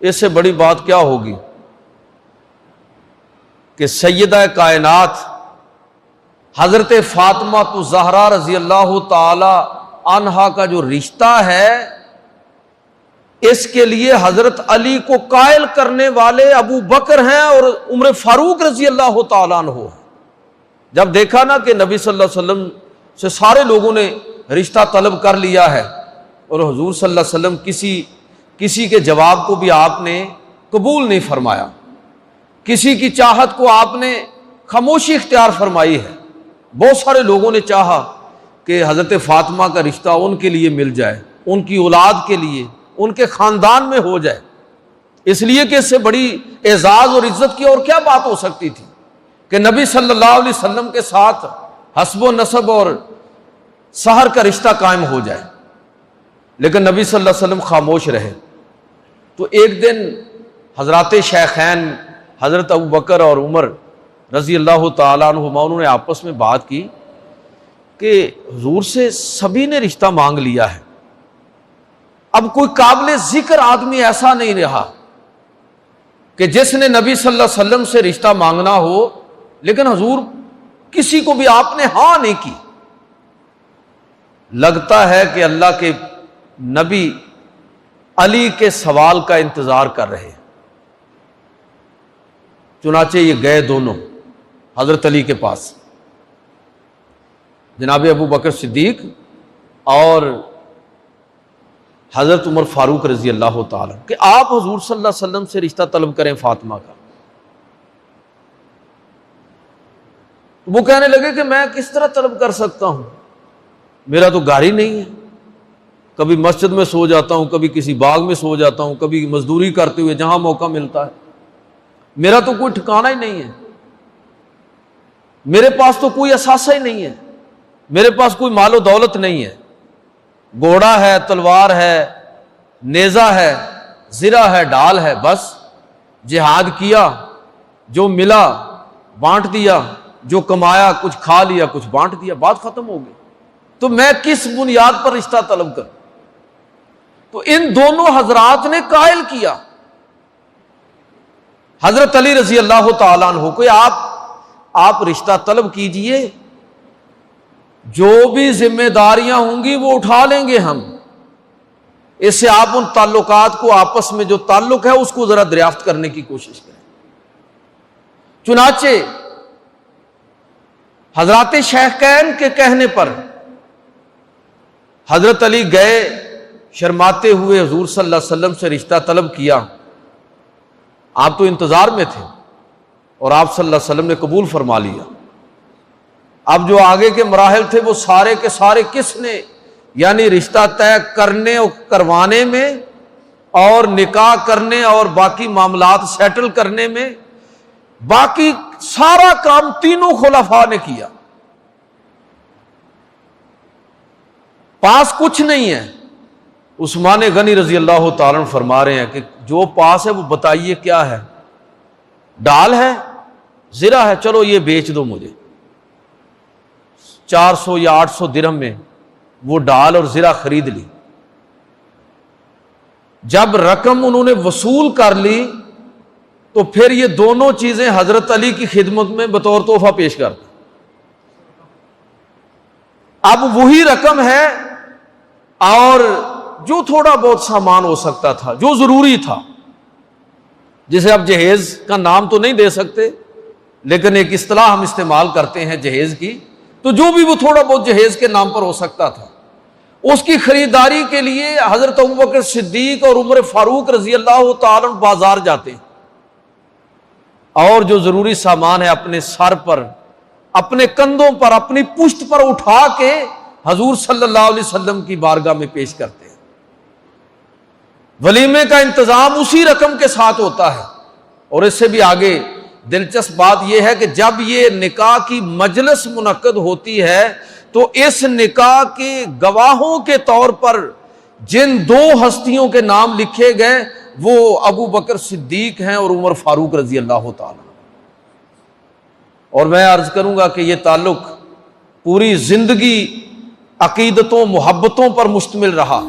اس سے بڑی بات کیا ہوگی کہ سیدہ کائنات حضرت فاطمہ الزہرا رضی اللہ تعالی عنہا کا جو رشتہ ہے، اس کے لیے حضرت علی کو قائل کرنے والے ابو بکر ہیں اور عمر فاروق رضی اللہ تعالیٰ عنہ ہیں۔ جب دیکھا نا کہ نبی صلی اللہ علیہ وسلم سے سارے لوگوں نے رشتہ طلب کر لیا ہے اور حضور صلی اللہ علیہ وسلم کسی کے جواب کو بھی آپ نے قبول نہیں فرمایا، کسی کی چاہت کو آپ نے خاموشی اختیار فرمائی ہے، بہت سارے لوگوں نے چاہا کہ حضرت فاطمہ کا رشتہ ان کے لیے مل جائے، ان کی اولاد کے لیے، ان کے خاندان میں ہو جائے، اس لیے کہ اس سے بڑی اعزاز اور عزت کی اور کیا بات ہو سکتی تھی کہ نبی صلی اللہ علیہ وسلم کے ساتھ حسب و نسب اور سحر کا رشتہ قائم ہو جائے، لیکن نبی صلی اللہ علیہ وسلم خاموش رہے۔ تو ایک دن حضرات شیخین حضرت ابو بکر اور عمر رضی اللہ تعالیٰ عنہما انہوں نے آپس میں بات کی کہ حضور سے سبھی نے رشتہ مانگ لیا ہے، اب کوئی قابل ذکر آدمی ایسا نہیں رہا کہ جس نے نبی صلی اللہ علیہ وسلم سے رشتہ مانگنا ہو، لیکن حضور کسی کو بھی آپ نے ہاں نہیں کی۔ لگتا ہے کہ اللہ کے نبی علی کے سوال کا انتظار کر رہے ہیں، چنانچہ یہ گئے دونوں حضرت علی کے پاس، جناب ابو بکر صدیق اور حضرت عمر فاروق رضی اللہ تعالیٰ، کہ آپ حضور صلی اللہ علیہ وسلم سے رشتہ طلب کریں فاطمہ کا۔ وہ کہنے لگے کہ میں کس طرح طلب کر سکتا ہوں، میرا تو گھر ہی نہیں ہے، کبھی مسجد میں سو جاتا ہوں، کبھی کسی باغ میں سو جاتا ہوں، کبھی مزدوری کرتے ہوئے جہاں موقع ملتا ہے، میرا تو کوئی ٹھکانہ ہی نہیں ہے، میرے پاس تو کوئی اثاثہ ہی نہیں ہے، میرے پاس کوئی مال و دولت نہیں ہے، گھوڑا ہے، تلوار ہے، نیزہ ہے، زرہ ہے، ڈال ہے، بس جہاد کیا، جو ملا بانٹ دیا، جو کمایا کچھ کھا لیا، کچھ بانٹ دیا، بات ختم ہو گئی، تو میں کس بنیاد پر رشتہ طلب کروں؟ تو ان دونوں حضرات نے قائل کیا حضرت علی رضی اللہ تعالیٰ عنہ کو، آپ رشتہ طلب کیجئے، جو بھی ذمہ داریاں ہوں گی وہ اٹھا لیں گے ہم، اس سے آپ ان تعلقات کو، آپس میں جو تعلق ہے اس کو ذرا دریافت کرنے کی کوشش کریں۔ چنانچہ حضرات شیخین کے کہنے پر حضرت علی گئے، شرماتے ہوئے حضور صلی اللہ علیہ وسلم سے رشتہ طلب کیا، آپ تو انتظار میں تھے اور آپ صلی اللہ علیہ وسلم نے قبول فرما لیا۔ اب جو آگے کے مراحل تھے وہ سارے کے سارے کس نے، یعنی رشتہ طے کرنے اور کروانے میں اور نکاح کرنے اور باقی معاملات سیٹل کرنے میں، باقی سارا کام تینوں خلفاء نے کیا، پاس کچھ نہیں ہے۔ عثمان غنی رضی اللہ تعالیٰ عنہ فرما رہے ہیں کہ جو پاس ہے وہ بتائیے کیا ہے، ڈال ہے، زرہ ہے، چلو یہ بیچ دو مجھے، 400 یا 800 درہم میں وہ ڈال اور زرہ خرید لی۔ جب رقم انہوں نے وصول کر لی تو پھر یہ دونوں چیزیں حضرت علی کی خدمت میں بطور تحفہ پیش کر دی۔ اب وہی رقم ہے اور جو تھوڑا بہت سامان ہو سکتا تھا، جو ضروری تھا، جسے اب جہیز کا نام تو نہیں دے سکتے لیکن ایک اصطلاح ہم استعمال کرتے ہیں جہیز کی، تو جو بھی وہ تھوڑا بہت جہیز کے نام پر ہو سکتا تھا، اس کی خریداری کے لیے حضرت ابوبکر صدیق اور عمر فاروق رضی اللہ تعالیٰ عنہ بازار جاتے ہیں اور جو ضروری سامان ہے اپنے سر پر، اپنے کندھوں پر، اپنی پشت پر اٹھا کے حضور صلی اللہ علیہ وسلم کی بارگاہ میں پیش کرتے ہیں۔ ولیمے کا انتظام اسی رقم کے ساتھ ہوتا ہے، اور اس سے بھی آگے دلچسپ بات یہ ہے کہ جب یہ نکاح کی مجلس منعقد ہوتی ہے تو اس نکاح کے گواہوں کے طور پر جن دو ہستیوں کے نام لکھے گئے وہ ابو بکر صدیق ہیں اور عمر فاروق رضی اللہ تعالیٰ۔ اور میں عرض کروں گا کہ یہ تعلق پوری زندگی عقیدتوں محبتوں پر مشتمل رہا۔